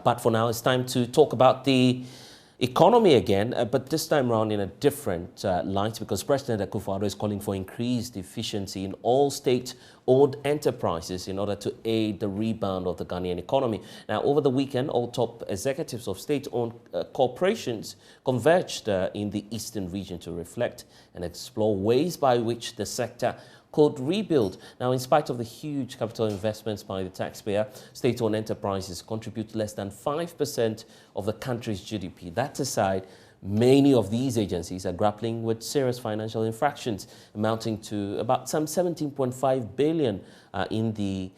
But for now, it's time to talk about the economy again, but this time around in a different light, because President Akufo-Addo is calling for increased efficiency in all state-owned enterprises in order to aid the rebound of the Ghanaian economy. Now, over the weekend, all top executives of state-owned corporations converged in the eastern region to reflect and explore ways by which the sector could rebuild. Now, in spite of the huge capital investments by the taxpayer, state-owned enterprises contribute less than 5% of the country's GDP. That aside, many of these agencies are grappling with serious financial infractions, amounting to about some 17.5 billion in the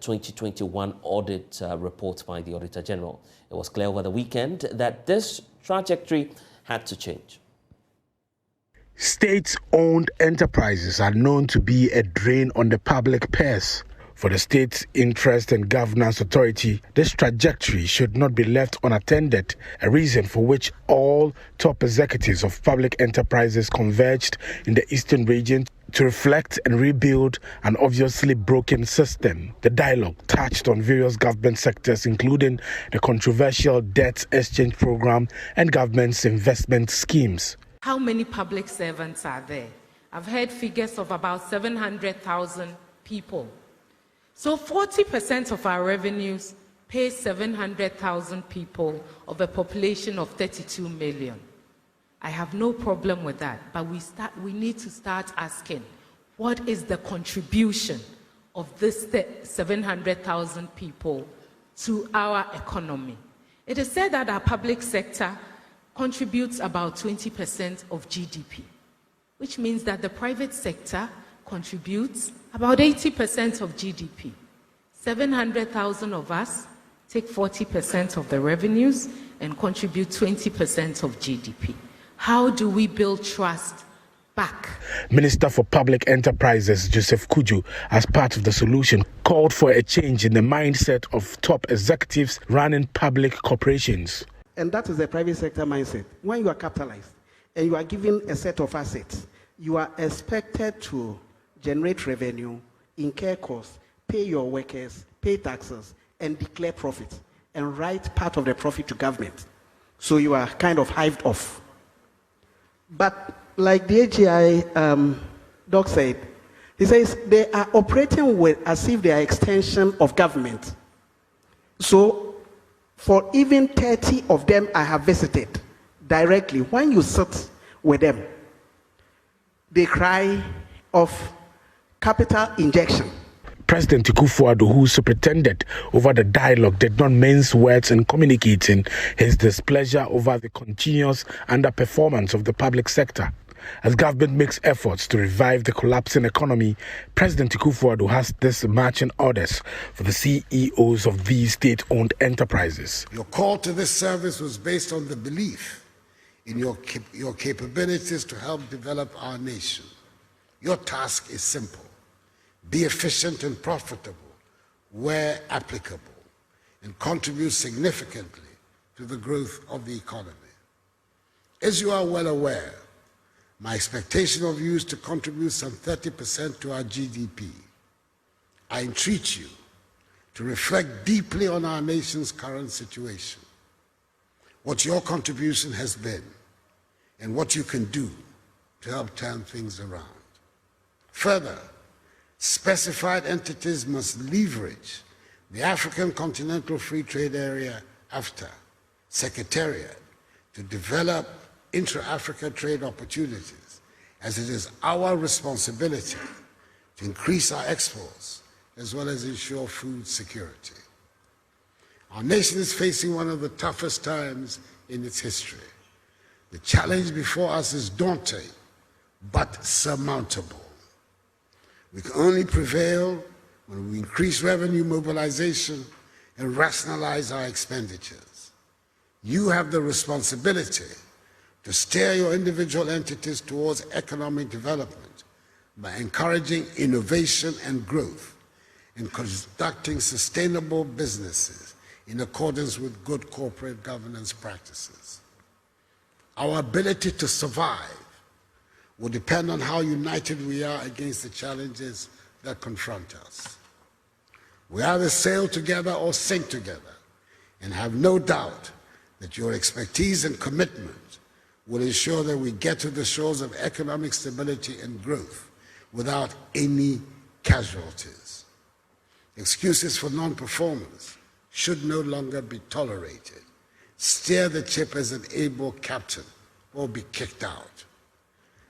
2021 audit report by the Auditor General. It was clear over the weekend that this trajectory had to change. State-owned enterprises are known to be a drain on the public purse. For the State Interest and Governance Authority, this trajectory should not be left unattended, a reason for which all top executives of public enterprises converged in the Eastern region to reflect and rebuild an obviously broken system. The dialogue touched on various government sectors, including the controversial debt exchange program and government's investment schemes. How many public servants are there? I've heard figures of about 700,000 people. So 40% of our revenues pay 700,000 people of a population of 32 million. I have no problem with that, but we need to start asking, what is the contribution of this 700,000 people to our economy? It is said that our public sector contributes about 20% of GDP, which means that the private sector contributes about 80% of GDP. 700,000 of us take 40% of the revenues and contribute 20% of GDP. How do we build trust back? Minister for Public Enterprises Joseph Kuju, as part of the solution, called for a change in the mindset of top executives running public corporations. And that is the private sector mindset. When you are capitalized and you are given a set of assets, you are expected to generate revenue, incur costs, pay your workers, pay taxes, and declare profit, and write part of the profit to government. So you are kind of hived off. But like the AGI doc said, he says they are operating with as if they are extension of government. So for even 30 of them I have visited directly, when you sit with them, they cry of capital injection. President Akufo-Addo, who superintended over the dialogue, did not mince words in communicating his displeasure over the continuous underperformance of the public sector. As government makes efforts to revive the collapsing economy, President Akufo-Addo has these marching orders for the CEOs of these state-owned enterprises. Your call to this service was based on the belief in your capabilities to help develop our nation. Your task is simple. Be efficient and profitable where applicable, and contribute significantly to the growth of the economy. As you are well aware, my expectation of you is to contribute some 30% to our GDP. I entreat you to reflect deeply on our nation's current situation, what your contribution has been, and what you can do to help turn things around. Further, specified entities must leverage the African Continental Free Trade Area, AfTA, Secretariat to develop intra-Africa trade opportunities, as it is our responsibility to increase our exports as well as ensure food security. Our nation is facing one of the toughest times in its history. The challenge before us is daunting but surmountable. We can only prevail when we increase revenue mobilization and rationalize our expenditures. You have the responsibility to steer your individual entities towards economic development by encouraging innovation and growth and conducting sustainable businesses in accordance with good corporate governance practices. Our ability to survive will depend on how united we are against the challenges that confront us. We either sail together or sink together, and have no doubt that your expertise and commitment will ensure that we get to the shores of economic stability and growth without any casualties. Excuses for non-performance should no longer be tolerated. Steer the ship as an able captain or be kicked out.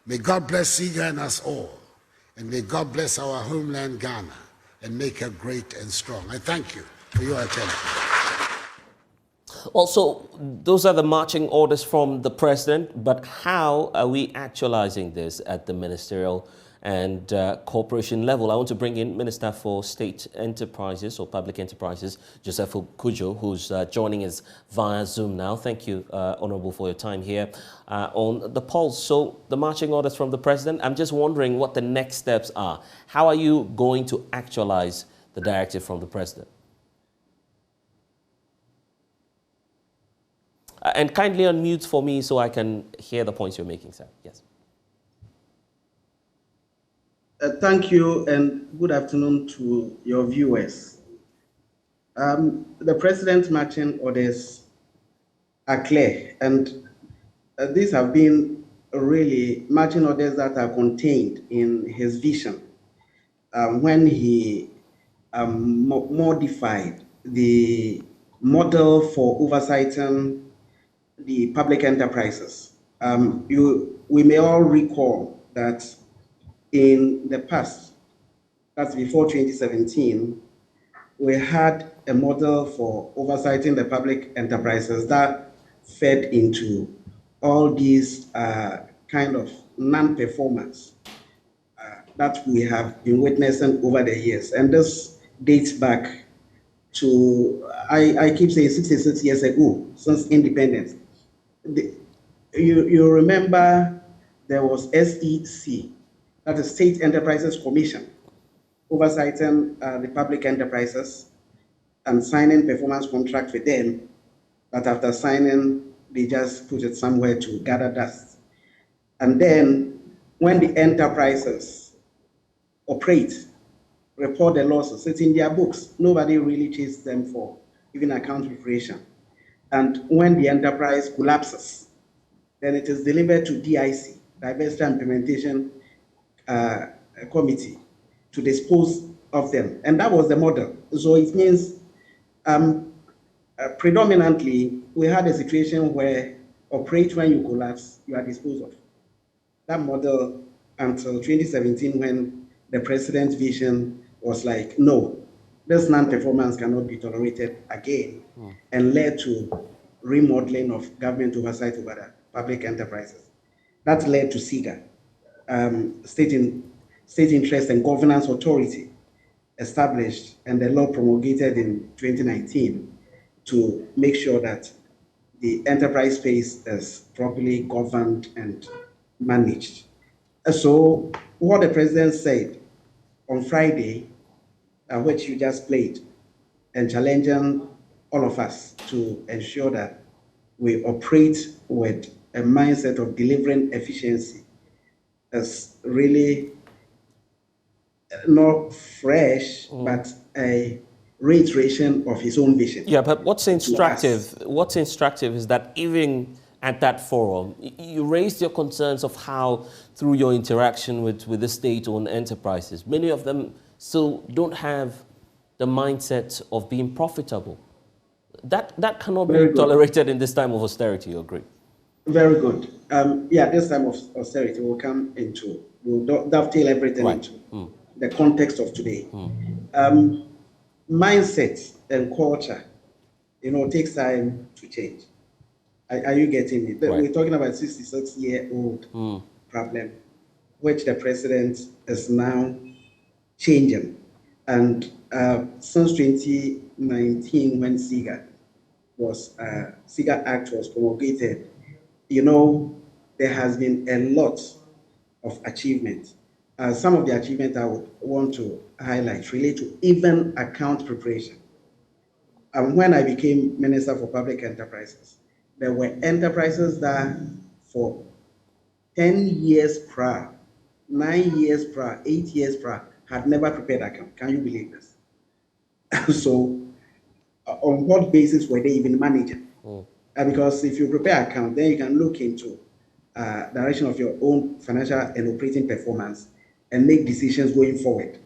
May God bless Sogah and us all, and may God bless our homeland Ghana and make her great and strong. I thank you for your attention. Well, so those are the marching orders from the president, but how are we actualizing this at the ministerial and corporation level? I want to bring in Minister for State Enterprises or Public Enterprises, Joseph Kujo, who's joining us via Zoom now. Thank you, Honorable, for your time here on the pulse. So the marching orders from the president, I'm just wondering what the next steps are. How are you going to actualize the directive from the president? And kindly unmute for me so I can hear the points you're making, sir. Yes. Thank you and good afternoon to your viewers. The President's marching orders are clear, and these have been really marching orders that are contained in his vision when he modified the model for oversighting the public enterprises. We may all recall that in the past, that's before 2017, we had a model for oversighting the public enterprises that fed into all these kind of non-performance that we have been witnessing over the years. And this dates back to, I keep saying 66 years ago, since independence. You remember there was SEC, that is State Enterprises Commission, oversighting the public enterprises and signing performance contract with them, but after signing, they just put it somewhere to gather dust. And then when the enterprises operate, report the losses, it's in their books. Nobody really chases them for even account preparation. And when the enterprise collapses, then it is delivered to DIC, Diversity and Implementation Committee, to dispose of them. And that was the model. So it means predominantly we had a situation where operate when you collapse, you are disposed of. That model until 2017 when the president's vision was like, no, this non-performance cannot be tolerated again, and led to remodeling of government oversight over the public enterprises. That led to Sogah, State Interest and Governance Authority, established and the law promulgated in 2019 to make sure that the enterprise space is properly governed and managed. So what the president said on Friday, which you just played, and challenging all of us to ensure that we operate with a mindset of delivering efficiency, is really not fresh, but a reiteration of his own vision. Yeah, but what's instructive is that even at that forum, you raised your concerns of how, through your interaction with the state-owned enterprises, many of them still don't have the mindset of being profitable. That cannot be tolerated in this time of austerity, you agree? Very good. Yeah, this time of austerity will come into, we'll dovetail everything into the context of today. Mindset and culture, takes time to change. Are you getting it? We're talking about 66-year-old problem, which the president is now changing. And since 2019, when Sogah Act was promulgated, there has been a lot of achievement. Some of the achievements I would want to highlight relate to even account preparation. When I became Minister for Public Enterprises, there were enterprises that for 10 years prior, 9 years prior, 8 years prior, had never prepared account. Can you believe this? So on what basis were they even managing? Because if you prepare account, then you can look into direction of your own financial and operating performance and make decisions going forward.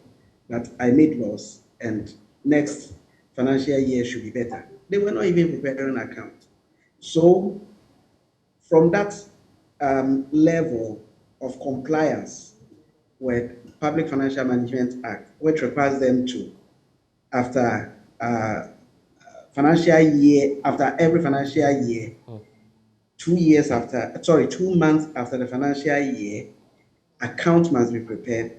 That I made loss and next financial year should be better. They were not even preparing an account. So from that level of compliance with Public Financial Management Act, which requires them to, after financial year, after every financial year, 2 months after the financial year, account must be prepared,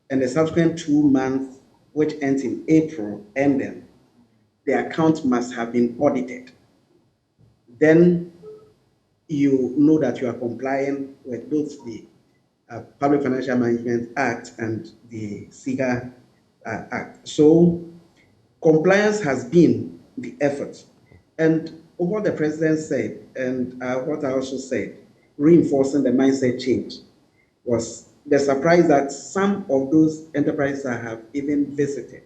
and the subsequent 2 months, which ends in April, ending, the account must have been audited. Then you know that you are complying with both the Public Financial Management Act and the Sogah Act. So compliance has been the effort. And what the president said, and what I also said, reinforcing the mindset change, was the surprise that some of those enterprises I have even visited,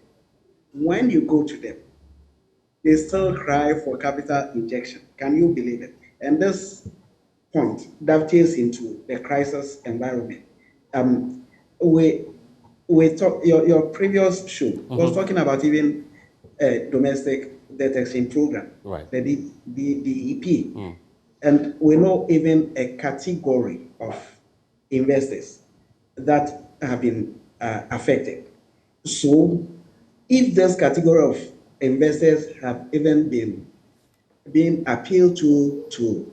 when you go to them, they still cry for capital injection. Can you believe it? And this point dovetails into the crisis environment. We talk, your previous show was talking about even domestic debt exchange program, Right. the DEP. And we know even a category of investors that have been affected. So if this category of investors have even been appealed to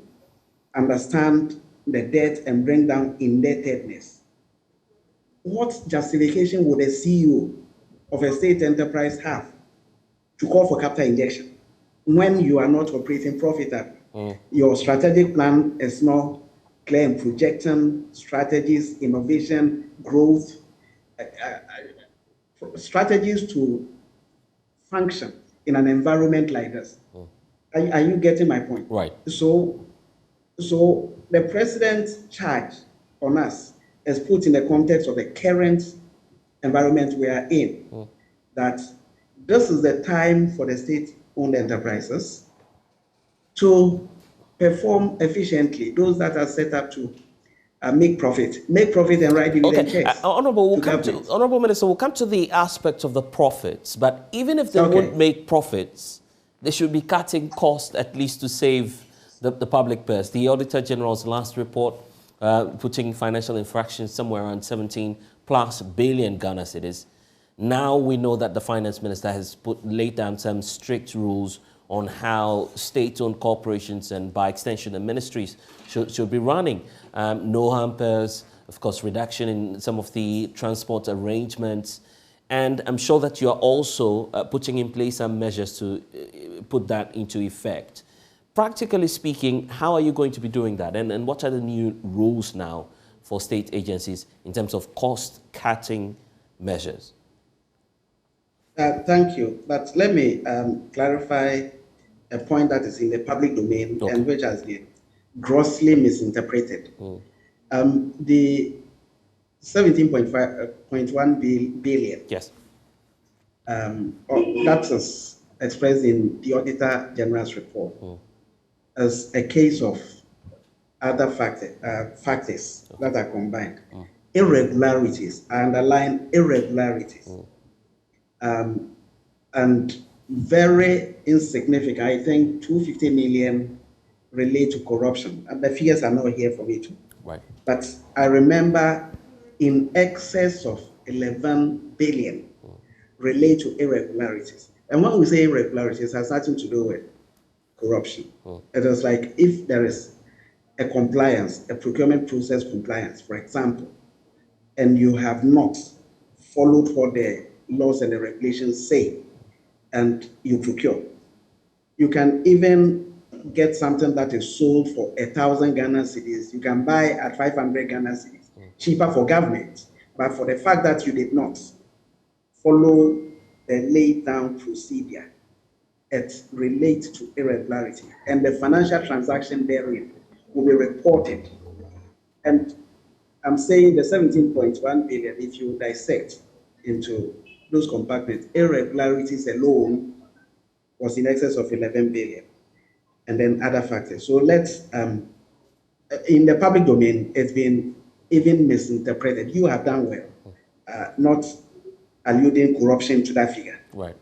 understand the debt and bring down indebtedness, what justification would a CEO of a state enterprise have to call for capital injection when you are not operating profitably? Your strategic plan is not clear in projecting strategies, innovation, growth, strategies to function in an environment like this. Are you getting my point? Right. So the president's charge on us is put in the context of the current environment we are in, that this is the time for the state-owned enterprises to perform efficiently, those that are set up to make profit and write dividend checks. Honorable Minister, we'll come to the aspect of the profits, but even if they won't make profits, they should be cutting costs at least to save the public purse. The Auditor General's last report putting financial infractions somewhere around 17+ billion Ghana cedis. Now we know that the Finance Minister has laid down some strict rules on how state-owned corporations and by extension the ministries should be running. No hampers, of course, reduction in some of the transport arrangements. And I'm sure that you are also putting in place some measures to put that into effect. Practically speaking, how are you going to be doing that? And what are the new rules now for state agencies in terms of cost-cutting measures? Thank you. But let me clarify a point that is in the public domain and which has been grossly misinterpreted. The 17.1 billion. Yes. That is expressed in the Auditor General's report as a case of other factors that are combined. Irregularities, I underline irregularities. And very insignificant, I think 250 million relate to corruption. And the figures are not here for me too. Right. But I remember in excess of 11 billion relate to irregularities. And when we say irregularities, it has nothing to do with corruption. It is like if there is a compliance, a procurement process compliance, for example, and you have not followed what the laws and the regulations say, and you procure, you can even get something that is sold for 1,000 Ghana cedis. You can buy at 500 Ghana cedis, cheaper for government. But for the fact that you did not follow the laid down procedure, it relates to irregularity. And the financial transaction therein will be reported. And I'm saying the 17.1 billion, if you dissect into those compartments, irregularities alone was in excess of 11 billion, and then other factors. So let's, in the public domain, it's been even misinterpreted. You have done well, not alluding corruption to that figure. Right.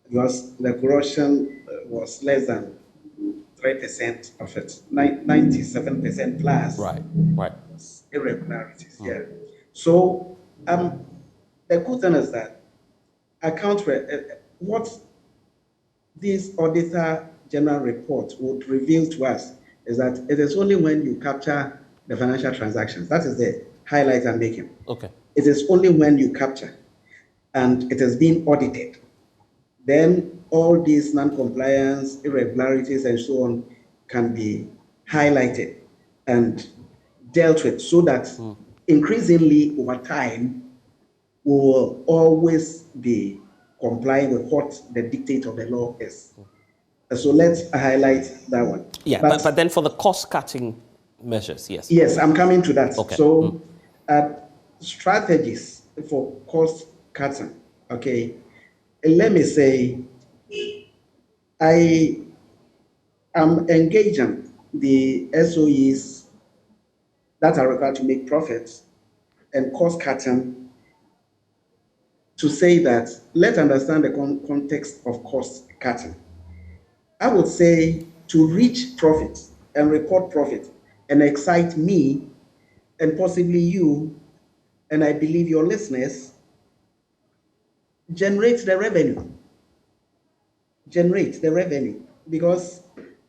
Because the corruption was less than 3% of it, 97% plus. Right. Right. Irregularities. Yeah. So the good thing is that account what this auditor general report would reveal to us is that it is only when you capture the financial transactions, that is the highlight I'm making. Okay. It is only when you capture and it has been audited, then all these non-compliance, irregularities, and so on can be highlighted and dealt with, so that increasingly over time we will always be complying with what the dictate of the law is. So let's highlight that one. Yeah, but then for the cost-cutting measures, yes. Yes, I'm coming to that. Okay. So strategies for cost cutting. Okay, let me say I am engaging the SOEs that are required to make profits and cost cutting to say that let's understand the context of cost cutting. I would say to reach profit and report profit and excite me and possibly you, and I believe your listeners, generate the revenue. Generate the revenue. Because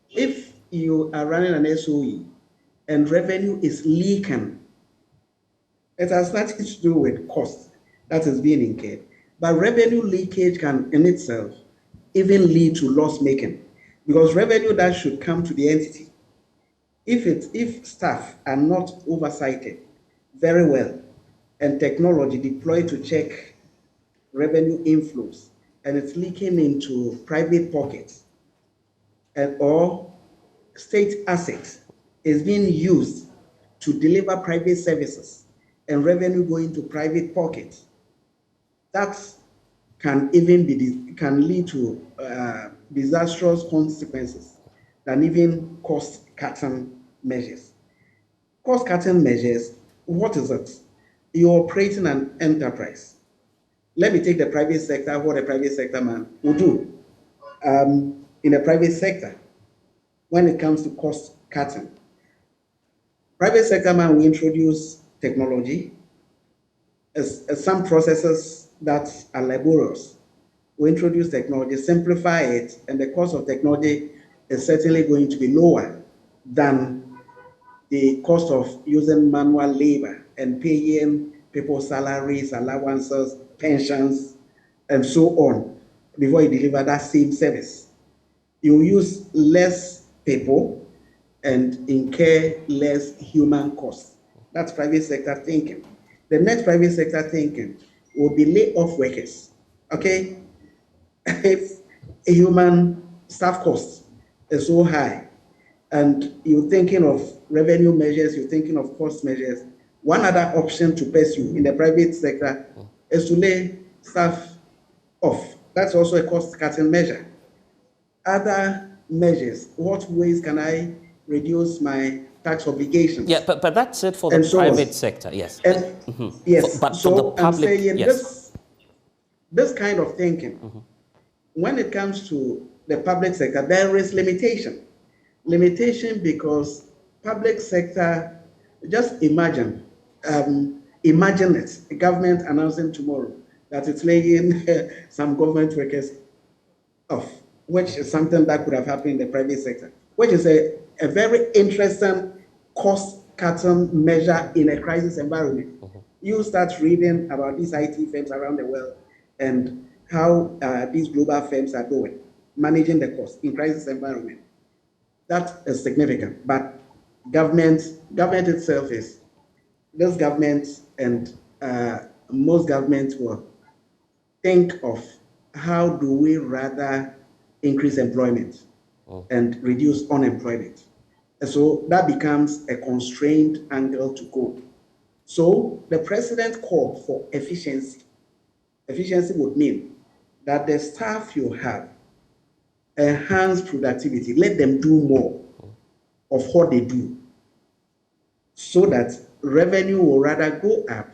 if you are running an SOE and revenue is leaking, it has nothing to do with cost that is being incurred. But revenue leakage can in itself even lead to loss making, because revenue that should come to the entity, if staff are not oversighted very well and technology deployed to check revenue inflows and it's leaking into private pockets, and or state assets is being used to deliver private services and revenue going to private pockets, that can even can lead to disastrous consequences than even cost-cutting measures. Cost-cutting measures, what is it? You're operating an enterprise. Let me take the private sector, what a private sector man will do. In the private sector, when it comes to cost-cutting, private sector man will introduce technology, as some processes that are laborious. We introduce technology, simplify it, and the cost of technology is certainly going to be lower than the cost of using manual labor and paying people salaries, allowances, pensions, and so on before you deliver that same service. You use less people and incur less human costs. That's private sector thinking. The next private sector thinking will be lay off workers. Okay? If a human staff cost is so high and you're thinking of revenue measures, you're thinking of cost measures, one other option to pursue in the private sector is to lay staff off. That's also a cost-cutting measure. Other measures, what ways can I reduce my tax obligations? Yeah, but that's it for the private sector, yes. And yes, but so for the public, I'm saying yes. this kind of thinking, when it comes to the public sector, there is limitation. Limitation because public sector, just imagine it, the government announcing tomorrow that it's laying some government workers off, which is something that could have happened in the private sector, which is a very interesting cost-cutting measure in a crisis environment. You start reading about these IT firms around the world and how these global firms are doing, managing the cost in crisis environment. That is significant. But government itself is, this government and most governments will think of how do we rather increase employment and reduce unemployment. And so that becomes a constrained angle to go. So the president called for efficiency. Efficiency would mean that the staff you have enhance productivity, let them do more of what they do, so that revenue will rather go up,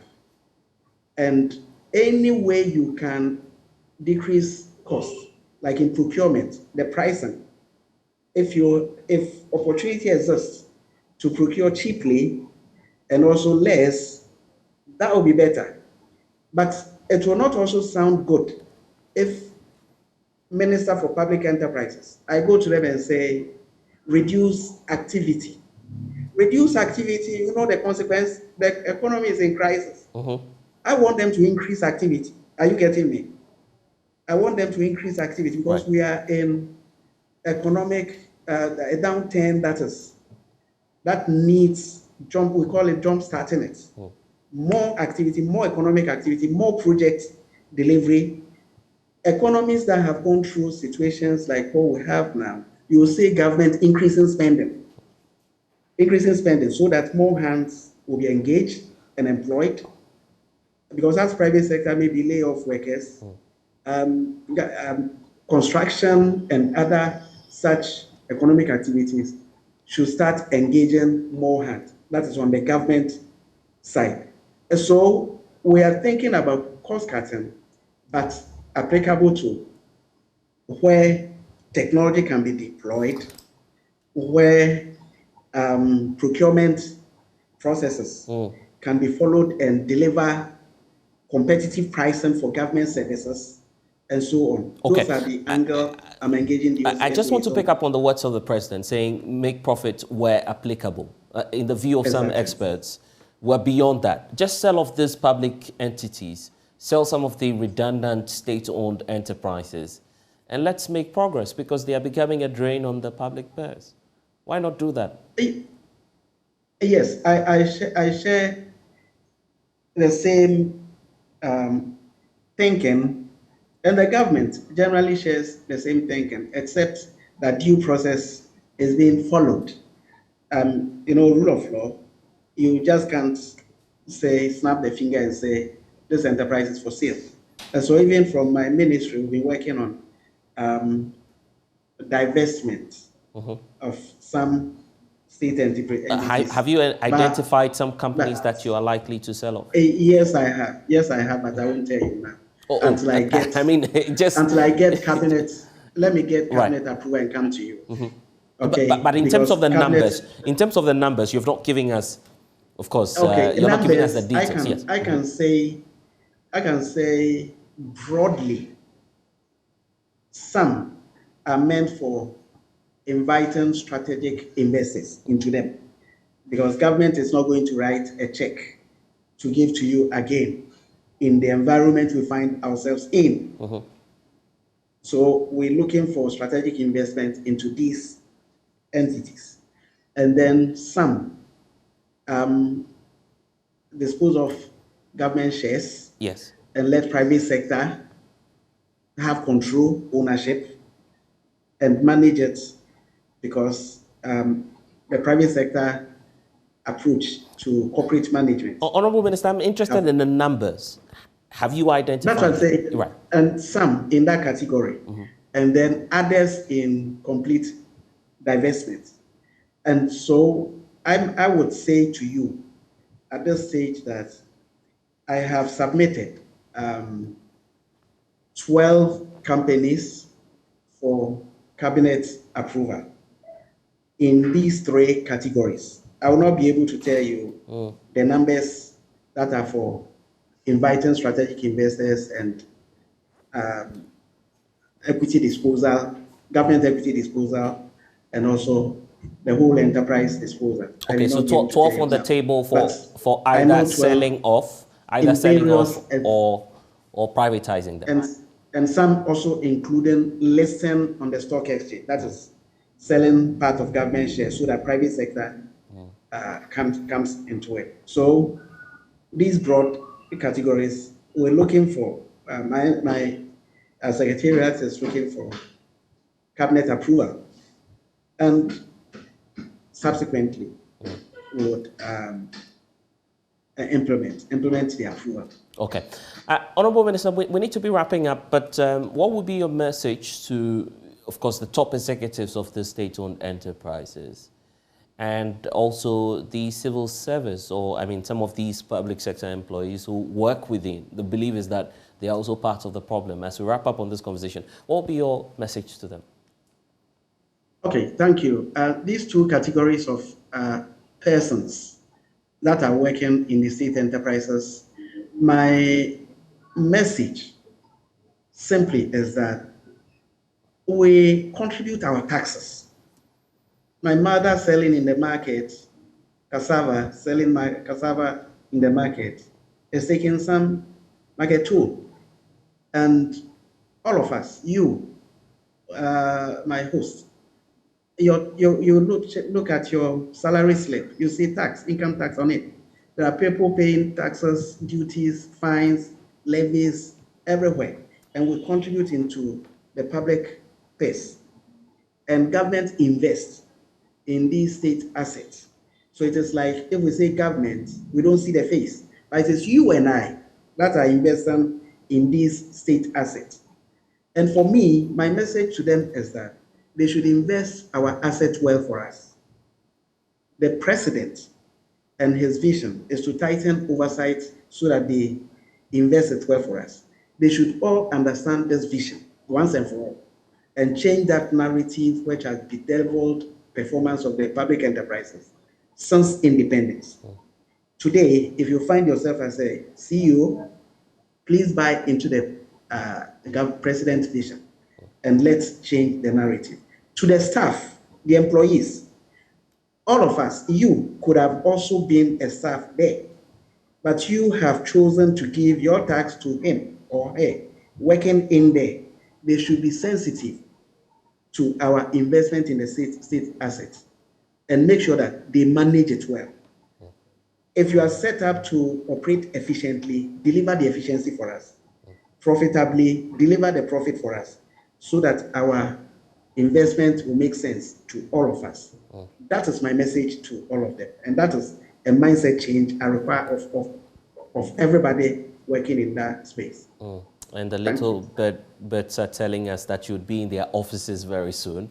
and any way you can decrease costs, like in procurement, the pricing. If opportunity exists to procure cheaply and also less, that will be better. But it will not also sound good if Minister for Public Enterprises, I go to them and say, reduce activity. Reduce activity, you know the consequence, the economy is in crisis. I want them to increase activity. Are you getting me? I want them to increase activity because we are in economic a downturn that needs jump. We call it jump starting it. More activity, more economic activity, more project delivery. Economies that have gone through situations like what we have now, you will see government increasing spending so that more hands will be engaged and employed. Because as private sector maybe lay off workers, construction and other such economic activities should start engaging more hands. That is on the government side. And so we are thinking about cost cutting, but applicable to where technology can be deployed, where procurement processes can be followed and deliver competitive pricing for government services, and so on. Okay. Those are the angle I'm engaging the I just want to pick up on the words of the president saying make profit where applicable. In the view of some experts, we're beyond that. Just sell off these public entities, sell some of the redundant state-owned enterprises, and let's make progress because they are becoming a drain on the public purse. Why not do that? Yes, I share the same thinking, and the government generally shares the same thinking, except that due process is being followed. Rule of law, you just can't say, snap the finger and say, this enterprise is for sale. And so even from my ministry, we've been working on divestment of some state entities. Have you identified some companies that you are likely to sell off? Yes, I have. Yes, I have, but I won't tell you now. Until I get, until I get cabinet. Let me get cabinet approval and come to you. Okay. But in terms of the numbers, you've not given us, of course, you're not giving us the details. I can say broadly, some are meant for inviting strategic investors into them, because government is not going to write a check to give to you again in the environment we find ourselves in. So we're looking for strategic investment into these entities. And then some dispose of government shares, yes, and let private sector have control, ownership, and manage it, because the private sector approach to corporate management. Honorable Minister, I'm interested in the numbers. Have you identified? That's what I'm saying. Right. And some in that category, and then others in complete divestment. And so I would say to you at this stage that I have submitted 12 companies for cabinet approval in these three categories. I will not be able to tell you the numbers that are for inviting strategic investors and equity disposal, government equity disposal, and also the whole enterprise disposal. Okay, so 12 on the table for either selling off, or privatizing them. And some also including listing on the stock exchange. That is selling part of government shares so that private sector comes into it. So these broad categories, we're looking for, my secretariat is looking for cabinet approval, and subsequently would implement the approval. Okay. Honorable Minister, we need to be wrapping up, but what would be your message to of course, the top executives of the state-owned enterprises and also the civil service, or I mean, some of these public sector employees who work within, the belief is that they are also part of the problem. As we wrap up on this conversation, what will be your message to them? Okay, thank you. These two categories of persons that are working in the state enterprises, my message simply is that we contribute our taxes. My mother selling in the market, cassava, selling my cassava in the market, is taking some market tool. And all of us, you, my host, you look at your salary slip, you see tax, income tax on it. There are people paying taxes, duties, fines, levies, everywhere. And we contribute into the public purse. And government invests in these state assets. So it is like, if we say government, we don't see the face. But it is you and I that are investing in these state assets. And for me, my message to them is that they should invest our assets well for us. The president and his vision is to tighten oversight so that they invest it well for us. They should all understand this vision once and for all and change that narrative which has bedeviled performance of the public enterprises since independence. Today, if you find yourself as a CEO, please buy into the president's vision and let's change the narrative. To the staff, the employees, all of us, you could have also been a staff there, but you have chosen to give your tax to him or her working in there. They should be sensitive to our investment in the state assets and make sure that they manage it well. If you are set up to operate efficiently, deliver the efficiency for us. Profitably, deliver the profit for us so that our investment will make sense to all of us. That is my message to all of them. And that is a mindset change I require of everybody working in that space. And the little birds are telling us that you'd be in their offices very soon.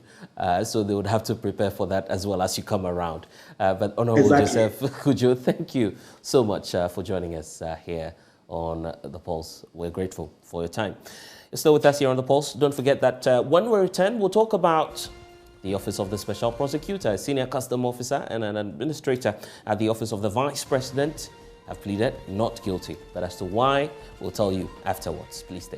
So they would have to prepare for that as well as you come around. But Honorable Joseph Kudjo, thank you so much for joining us here on The Pulse. We're grateful for your time. You're still with us here on The Pulse. Don't forget that when we return, we'll talk about the Office of the Special Prosecutor, a senior custom officer and an administrator at the Office of the Vice President have pleaded not guilty. But as to why, we'll tell you afterwards. Please stay.